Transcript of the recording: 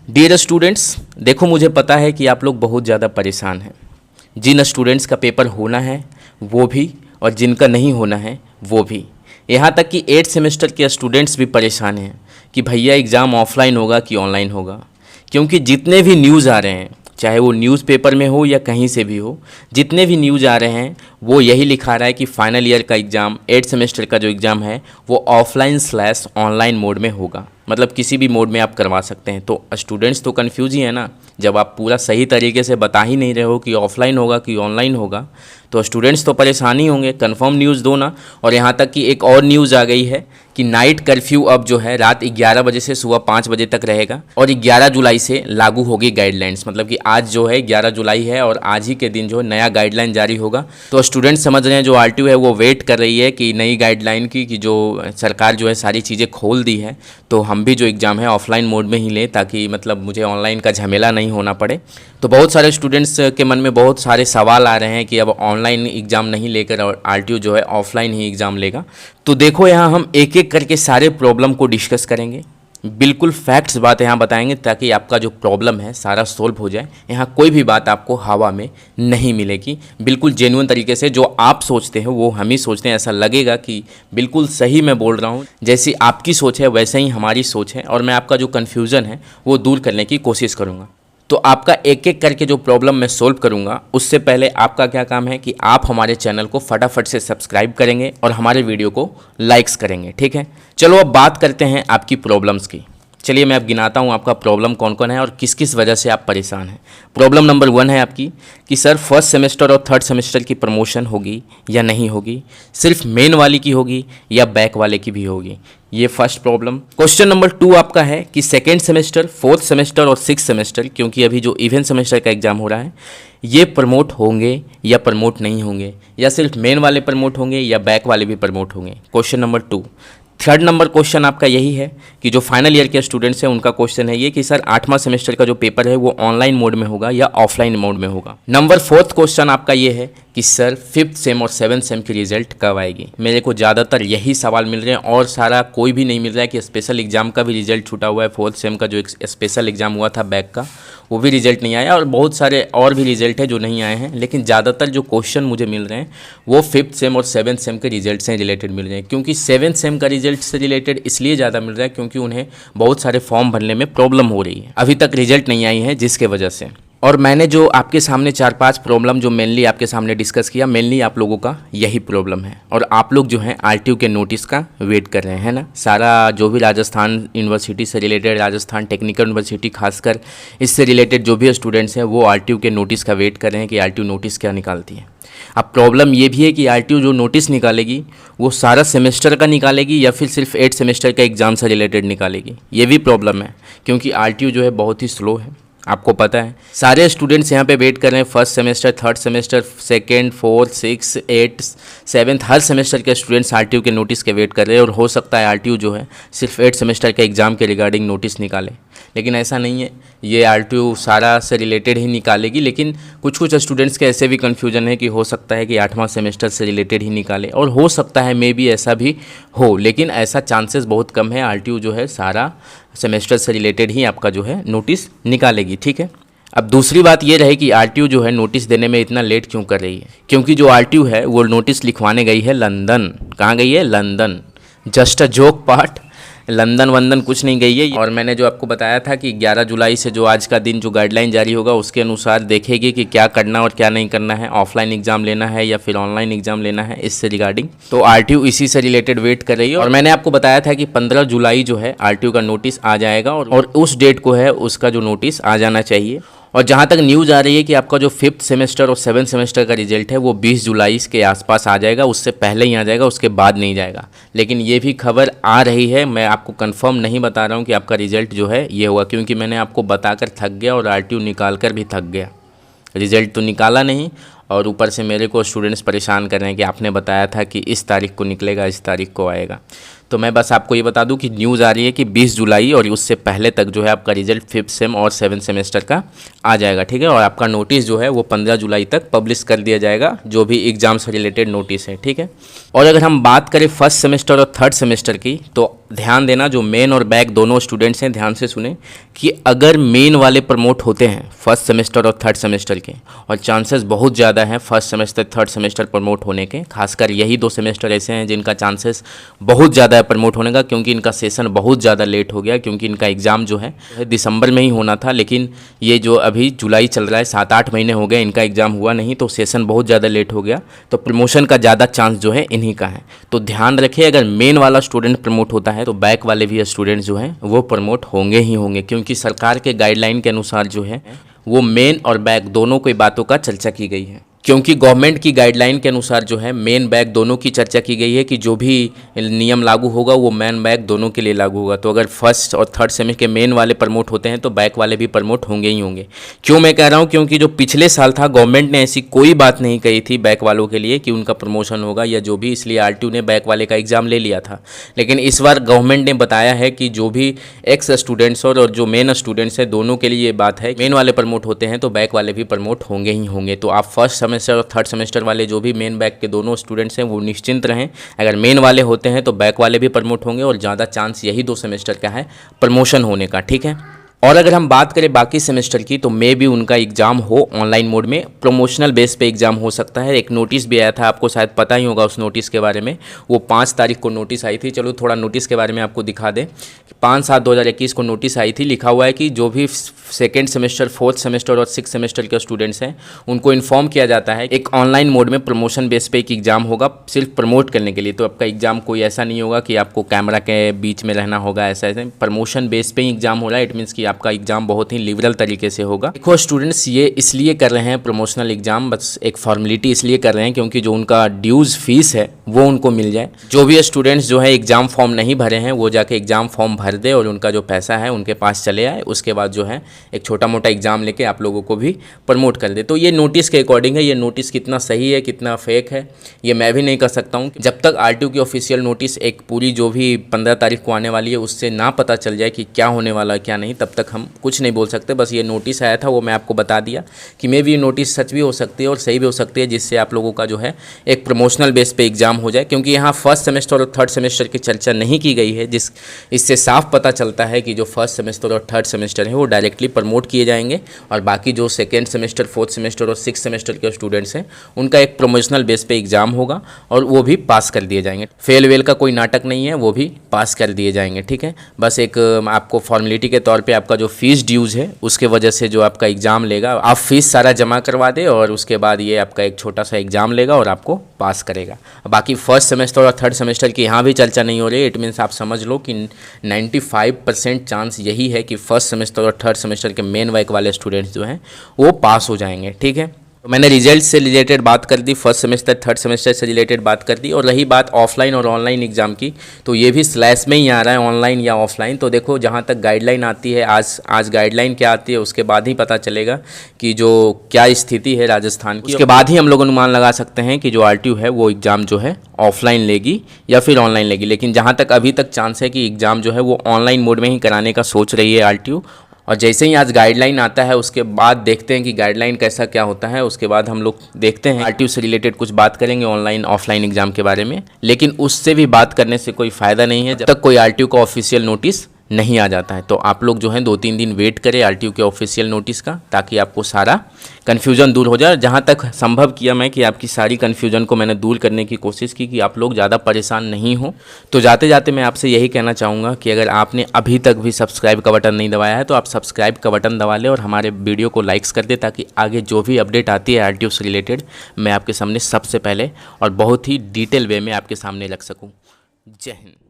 Dear students, देखो मुझे पता है कि आप लोग बहुत ज़्यादा परेशान हैं। जिन स्टूडेंट्स का पेपर होना है वो भी, और जिनका नहीं होना है वो भी। यहाँ तक कि 8th सेमेस्टर के स्टूडेंट्स भी परेशान हैं कि भैया एग्ज़ाम ऑफलाइन होगा कि ऑनलाइन होगा। क्योंकि जितने भी न्यूज़ आ रहे हैं, चाहे वो न्यूज़पेपर में हो या कहीं से भी हो, जितने भी न्यूज़ आ रहे हैं वो यही लिखा रहा है कि फाइनल ईयर का एग्ज़ाम, 8th सेमेस्टर का जो एग्ज़ाम है वो ऑफलाइन/ऑनलाइन मोड में होगा। मतलब किसी भी मोड में आप करवा सकते हैं। तो स्टूडेंट्स तो कन्फ्यूज ही है ना, जब आप पूरा सही तरीके से बता ही नहीं रहे हो कि ऑफलाइन होगा कि ऑनलाइन होगा, तो स्टूडेंट्स तो परेशान ही होंगे। कंफर्म न्यूज़ दो ना। और यहाँ तक कि एक और न्यूज़ आ गई है कि नाइट कर्फ्यू अब जो है रात 11 बजे से सुबह 5 बजे तक रहेगा और 11 जुलाई से लागू होगी गाइडलाइंस। मतलब कि आज जो है 11 जुलाई है और आज ही के दिन जो है नया गाइडलाइन जारी होगा। तो स्टूडेंट्स समझ रहे हैं, जो आरटीयू है वो वेट कर रही है कि नई गाइडलाइन की, कि जो सरकार जो है सारी चीज़ें खोल दी है तो हम भी जो एग्ज़ाम है ऑफलाइन मोड में ही लें, ताकि मतलब मुझे ऑनलाइन का झमेला नहीं होना पड़े। तो बहुत सारे स्टूडेंट्स के मन में बहुत सारे सवाल आ रहे हैं कि अब ऑनलाइन एग्ज़ाम नहीं लेकर और आरटीयू जो है ऑफलाइन ही एग्ज़ाम लेगा। तो देखो यहाँ हम एक एक करके सारे प्रॉब्लम को डिस्कस करेंगे, बिल्कुल फैक्ट्स बात यहाँ बताएंगे ताकि आपका जो प्रॉब्लम है सारा सोल्व हो जाए। यहाँ कोई भी बात आपको हवा में नहीं मिलेगी, बिल्कुल जेन्युइन तरीके से जो आप सोचते हो वो हम ही सोचते हैं। ऐसा लगेगा कि बिल्कुल सही मैं बोल रहा हूँ, जैसी आपकी सोच है वैसे ही हमारी सोच है, और मैं आपका जो कन्फ्यूज़न है वो दूर करने की कोशिश करूँगा। तो आपका एक एक करके जो प्रॉब्लम मैं सोल्व करूंगा, उससे पहले आपका क्या काम है कि आप हमारे चैनल को फटाफट से सब्सक्राइब करेंगे और हमारे वीडियो को लाइक्स करेंगे, ठीक है। चलो अब बात करते हैं आपकी प्रॉब्लम्स की। चलिए मैं अब गिनाता हूँ आपका प्रॉब्लम कौन कौन है और किस किस वजह से आप परेशान हैं। प्रॉब्लम नंबर 1 है आपकी कि सर फर्स्ट सेमेस्टर और थर्ड सेमेस्टर की प्रमोशन होगी या नहीं होगी, सिर्फ मेन वाली की होगी या बैक वाले की भी होगी। ये फर्स्ट प्रॉब्लम। क्वेश्चन नंबर 2 आपका है कि सेकेंड सेमेस्टर, फोर्थ सेमेस्टर और सिक्स सेमेस्टर, क्योंकि अभी जो इवेंट सेमेस्टर का एग्जाम हो रहा है, ये प्रमोट होंगे या प्रमोट नहीं होंगे, या सिर्फ मेन वाले प्रमोट होंगे या बैक वाले भी प्रमोट होंगे। Question number 2। Third number question आपका यही है कि जो फाइनल ईयर के स्टूडेंट्स हैं उनका क्वेश्चन है ये कि सर 8वां सेमेस्टर का जो पेपर है वो ऑनलाइन मोड में होगा या ऑफलाइन मोड में होगा। नंबर 4th क्वेश्चन आपका ये है कि सर 5th सेम और 7th सेम की रिजल्ट कब आएगी। मेरे को ज़्यादातर यही सवाल मिल रहे हैं और सारा कोई भी नहीं मिल रहा है कि स्पेशल एग्जाम का भी रिजल्ट छूटा हुआ है। 4th सेम का जो एक स्पेशल एग्जाम हुआ था बैक का, वो भी रिजल्ट नहीं आया, और बहुत सारे और भी रिजल्ट है जो नहीं आए हैं। लेकिन ज़्यादातर जो क्वेश्चन मुझे मिल रहे हैं वो 5th सेम और 7th सेम के रिजल्ट से रिलेटेड मिल रहे हैं। क्योंकि 7th सेम का रिजल्ट से रिलेटेड इसलिए ज़्यादा मिल रहा है क्योंकि उन्हें बहुत सारे फॉर्म भरने में प्रॉब्लम हो रही है, अभी तक रिजल्ट नहीं आई है जिसके वजह से। और मैंने जो आपके सामने 4-5 प्रॉब्लम जो मेनली आपके सामने डिस्कस किया, मेनली आप लोगों का यही प्रॉब्लम है। और आप लोग जो हैं आरटीयू के नोटिस का वेट कर रहे हैं ना। सारा जो भी राजस्थान यूनिवर्सिटी से रिलेटेड, राजस्थान टेक्निकल यूनिवर्सिटी खासकर, इससे रिलेटेड जो भी स्टूडेंट्स हैं वो आरटीयू के नोटिस का वेट कर रहे हैं कि आरटीयू नोटिस क्या निकालती है। अब प्रॉब्लम ये भी है कि आरटीयू जो नोटिस निकालेगी वो सारा सेमेस्टर का निकालेगी या फिर सिर्फ 8 सेमेस्टर का एग्ज़ाम से रिलेटेड निकालेगी। ये भी प्रॉब्लम है क्योंकि आरटीयू जो है बहुत ही स्लो है, आपको पता है। सारे स्टूडेंट्स यहाँ पे वेट कर रहे हैं, first semester, third semester, second, fourth, 6, 8, 7, हर सेमेस्टर के स्टूडेंट्स आरटीयू के नोटिस के वेट कर रहे हैं। और हो सकता है आरटीयू जो है सिर्फ 8 सेमेस्टर के एग्ज़ाम के रिगार्डिंग नोटिस निकाले, लेकिन ऐसा नहीं है। ये आरटीयू सारा से रिलेटेड ही निकालेगी, लेकिन कुछ कुछ स्टूडेंट्स के ऐसे भी कन्फ्यूजन है कि हो सकता है कि 8वां सेमेस्टर से रिलेटेड ही निकाले, और हो सकता है मे बी ऐसा भी हो, लेकिन ऐसा चांसेस बहुत कम है। आरटीयू जो है सारा सेमेस्टर से रिलेटेड ही आपका जो है नोटिस निकालेगी, ठीक है। अब दूसरी बात ये रहे कि आरटीयू जो है नोटिस देने में इतना लेट क्यों कर रही है, क्योंकि जो आरटीयू है वो नोटिस लिखवाने गई है लंदन। कहाँ गई है? London. Just a joke part, London वंदन कुछ नहीं गई है। और मैंने जो आपको बताया था कि 11 जुलाई से जो आज का दिन जो गाइडलाइन जारी होगा उसके अनुसार देखेगी कि क्या करना और क्या नहीं करना है, ऑफलाइन एग्जाम लेना है या फिर ऑनलाइन एग्जाम लेना है, इससे रिगार्डिंग। तो आरटीयू इसी से रिलेटेड वेट कर रही है। और मैंने आपको बताया था कि 15 जुलाई जो है आरटीयू का नोटिस आ जाएगा, और उस डेट को है उसका जो नोटिस आ जाना चाहिए। और जहाँ तक न्यूज़ आ रही है कि आपका जो 5th सेमेस्टर और 7th सेमेस्टर का रिजल्ट है वो 20 जुलाई के आसपास आ जाएगा, उससे पहले ही आ जाएगा, उसके बाद नहीं जाएगा। लेकिन ये भी खबर आ रही है, मैं आपको कंफर्म नहीं बता रहा हूँ कि आपका रिजल्ट जो है ये हुआ, क्योंकि मैंने आपको बताकर थक गया और आरटीयू निकाल कर भी थक गया। रिजल्ट तो निकाला नहीं, और ऊपर से मेरे को स्टूडेंट्स परेशान कर रहे हैं कि आपने बताया था कि इस तारीख को निकलेगा, इस तारीख को आएगा। तो मैं बस आपको ये बता दूं कि न्यूज़ आ रही है कि 20 जुलाई और उससे पहले तक जो है आपका रिजल्ट 5th सेम और 7th सेमेस्टर का आ जाएगा, ठीक है। और आपका नोटिस जो है वो 15 जुलाई तक पब्लिश कर दिया जाएगा, जो भी एग्ज़ाम से रिलेटेड नोटिस है, ठीक है। और अगर हम बात करें फर्स्ट सेमेस्टर और थर्ड सेमेस्टर की, तो ध्यान देना, जो मेन और बैक दोनों स्टूडेंट्स हैं ध्यान से सुने कि अगर मेन वाले प्रमोट होते हैं फर्स्ट सेमेस्टर और थर्ड सेमेस्टर के, और चांसेस बहुत ज़्यादा हैं first semester third semester promote होने के, खासकर यही 2 सेमेस्टर ऐसे हैं जिनका चांसेस बहुत ज़्यादा है प्रमोट होने का, क्योंकि इनका सेशन बहुत ज़्यादा लेट हो गया, क्योंकि इनका एग्ज़ाम जो है दिसंबर में ही होना था, लेकिन ये जो अभी जुलाई चल रहा है 7-8 महीने हो गए इनका एग्ज़ाम हुआ नहीं, तो सेशन बहुत ज़्यादा लेट हो गया, तो प्रमोशन का ज़्यादा चांस जो है इन्हीं का है। तो ध्यान रखिए, अगर मेन वाला स्टूडेंट प्रमोट होता है तो बैक वाले भी स्टूडेंट्स जो हैं वो प्रमोट होंगे ही होंगे, क्योंकि सरकार के गाइडलाइन के अनुसार जो है वो मेन और बैक दोनों कोई बातों का चर्चा की गई है। क्योंकि गवर्नमेंट की गाइडलाइन के अनुसार जो है मेन बैक दोनों की चर्चा की गई है कि जो भी नियम लागू होगा वो मेन बैक दोनों के लिए लागू होगा। तो अगर फर्स्ट और थर्ड सेमेस्टर के मेन वाले प्रमोट होते हैं तो बैक वाले भी प्रमोट होंगे ही होंगे। क्यों मैं कह रहा हूँ, क्योंकि जो पिछले साल था गवर्नमेंट ने ऐसी कोई बात नहीं कही थी बैक वालों के लिए कि उनका प्रमोशन होगा या जो भी, इसलिए आरटीयू ने बैक वाले का एग्ज़ाम ले लिया था। लेकिन इस बार गवर्नमेंट ने बताया है कि जो भी एक्स स्टूडेंट्स और जो मेन स्टूडेंट्स हैं दोनों के लिए ये बात है, मेन वाले प्रमोट होते हैं तो बैक वाले भी प्रमोट होंगे ही होंगे। तो आप फर्स्ट सेमेस्टर और थर्ड सेमेस्टर वाले जो भी मेन बैक के दोनों स्टूडेंट्स हैं वो निश्चिंत रहें, अगर मेन वाले होते हैं तो बैक वाले भी प्रमोट होंगे और ज़्यादा चांस यही 2 सेमेस्टर का है प्रमोशन होने का, ठीक है। और अगर हम बात करें बाकी सेमेस्टर की, तो मे भी उनका एग्ज़ाम हो ऑनलाइन मोड में, प्रमोशनल बेस पे एग्ज़ाम हो सकता है। एक नोटिस भी आया था, आपको शायद पता ही होगा उस नोटिस के बारे में, वो 5 तारीख को नोटिस आई थी। चलो थोड़ा नोटिस के बारे में आपको दिखा दें। 5/7/2021 को नोटिस आई थी, लिखा हुआ है कि जो भी सेकेंड सेमेस्टर, फोर्थ सेमेस्टर और 6th सेमेस्टर के स्टूडेंट्स हैं उनको इन्फॉर्म किया जाता है एक ऑनलाइन मोड में प्रमोशन बेस पे एक एग्ज़ाम होगा सिर्फ प्रमोट करने के लिए। तो आपका एग्ज़ाम कोई ऐसा नहीं होगा कि आपको कैमरा के बीच में रहना होगा, ऐसा ऐसे प्रमोशन बेस पे ही एग्ज़ाम हो रहा है। इट मीन्स कि आपका एग्ज़ाम बहुत ही लिबरल तरीके से होगा। देखो स्टूडेंट्स, ये इसलिए कर रहे हैं प्रमोशनल एग्ज़ाम, बस एक फॉर्मेलिटी इसलिए कर रहे हैं क्योंकि जो उनका ड्यूज़ फीस है वो उनको मिल जाए। जो भी स्टूडेंट्स जो है एग्ज़ाम फॉर्म नहीं भरे हैं वो जाके एग्ज़ाम फॉर्म भर दे और उनका जो पैसा है उनके पास चले आए, उसके बाद जो है एक छोटा मोटा एग्ज़ाम लेके आप लोगों को भी प्रमोट कर दे। तो ये नोटिस के अकॉर्डिंग है, ये नोटिस कितना सही है कितना फेक है ये मैं भी नहीं कर सकता हूँ। जब तक आरटीयू की ऑफिशियल नोटिस एक पूरी जो भी 15 तारीख को आने वाली है उससे ना पता चल जाए कि क्या होने वाला है क्या नहीं, तब तक हम कुछ नहीं बोल सकते। बस ये नोटिस आया था वो मैं आपको बता दिया कि मे भी ये नोटिस सच भी हो सकती है और सही भी हो सकती है, जिससे आप लोगों का जो है एक प्रमोशनल बेस पे एग्ज़ाम हो जाए। क्योंकि यहाँ फर्स्ट सेमेस्टर और थर्ड सेमेस्टर की चर्चा नहीं की गई है, इससे साफ पता चलता है कि जो फर्स्ट सेमेस्टर और थर्ड सेमेस्टर है वो डायरेक्टली प्रमोट किए जाएंगे और बाकी जो सेकेंड सेमेस्टर, फोर्थ सेमेस्टर और 6th सेमेस्टर के स्टूडेंट्स हैं उनका एक प्रमोशनल बेस पे एग्ज़ाम होगा और वो भी पास कर दिए जाएंगे। फेल वेल का कोई नाटक नहीं है, वो भी पास कर दिए जाएंगे, ठीक है। बस एक आपको फॉर्मेलिटी के तौर पे आपका जो फीस ड्यूज़ है उसके वजह से जो आपका एग्ज़ाम लेगा, आप फीस सारा जमा करवा दे और उसके बाद ये आपका एक छोटा सा एग्ज़ाम लेगा और आपको पास करेगा। बाकी फर्स्ट सेमेस्टर और थर्ड सेमेस्टर की यहाँ भी चर्चा नहीं हो रही है। इट मीन्स आप समझ लो कि 95% चांस यही है कि फर्स्ट सेमेस्टर और थर्ड सेमेस्टर के मेन बैक वाले स्टूडेंट्स जो हैं वो पास हो जाएंगे, ठीक है। तो मैंने रिजल्ट से रिलेटेड बात कर दी, फर्स्ट सेमेस्टर थर्ड सेमेस्टर से रिलेटेड बात कर दी। और रही बात ऑफलाइन और ऑनलाइन एग्ज़ाम की, तो ये भी स्लैश में ही आ रहा है ऑनलाइन या ऑफलाइन। तो देखो जहाँ तक गाइडलाइन आती है, आज गाइडलाइन क्या आती है उसके बाद ही पता चलेगा कि जो क्या स्थिति है राजस्थान की, उसके बाद ही हम लोग अनुमान लगा सकते हैं कि जो आरटीयू है वो एग्ज़ाम जो है ऑफलाइन लेगी या फिर ऑनलाइन लेगी। लेकिन जहाँ तक अभी तक चांस है कि एग्ज़ाम जो है वो ऑनलाइन मोड में ही कराने का सोच रही है आरटीयू। और जैसे ही आज गाइडलाइन आता है उसके बाद देखते हैं कि गाइडलाइन कैसा क्या होता है, उसके बाद हम लोग देखते हैं आरटीयू से रिलेटेड कुछ बात करेंगे ऑनलाइन ऑफलाइन एग्ज़ाम के बारे में। लेकिन उससे भी बात करने से कोई फ़ायदा नहीं है जब तक कोई आरटीयू का ऑफिशियल नोटिस नहीं आ जाता है। तो आप लोग जो हैं 2-3 दिन वेट करें आरटीयू के ऑफिशियल नोटिस का, ताकि आपको सारा कन्फ्यूज़न दूर हो जाए। जहाँ तक संभव किया मैं कि आपकी सारी कन्फ्यूज़न को मैंने दूर करने की कोशिश की कि आप लोग ज़्यादा परेशान नहीं हो। तो जाते जाते मैं आपसे यही कहना चाहूँगा कि अगर आपने अभी तक भी सब्सक्राइब का बटन नहीं दबाया है तो आप सब्सक्राइब का बटन दबा लें और हमारे वीडियो को लाइक्स कर दें, ताकि आगे जो भी अपडेट आती है आरटीयू से रिलेटेड मैं आपके सामने सबसे पहले और बहुत ही डिटेल वे में आपके सामने रख सकूँ। जय हिंद।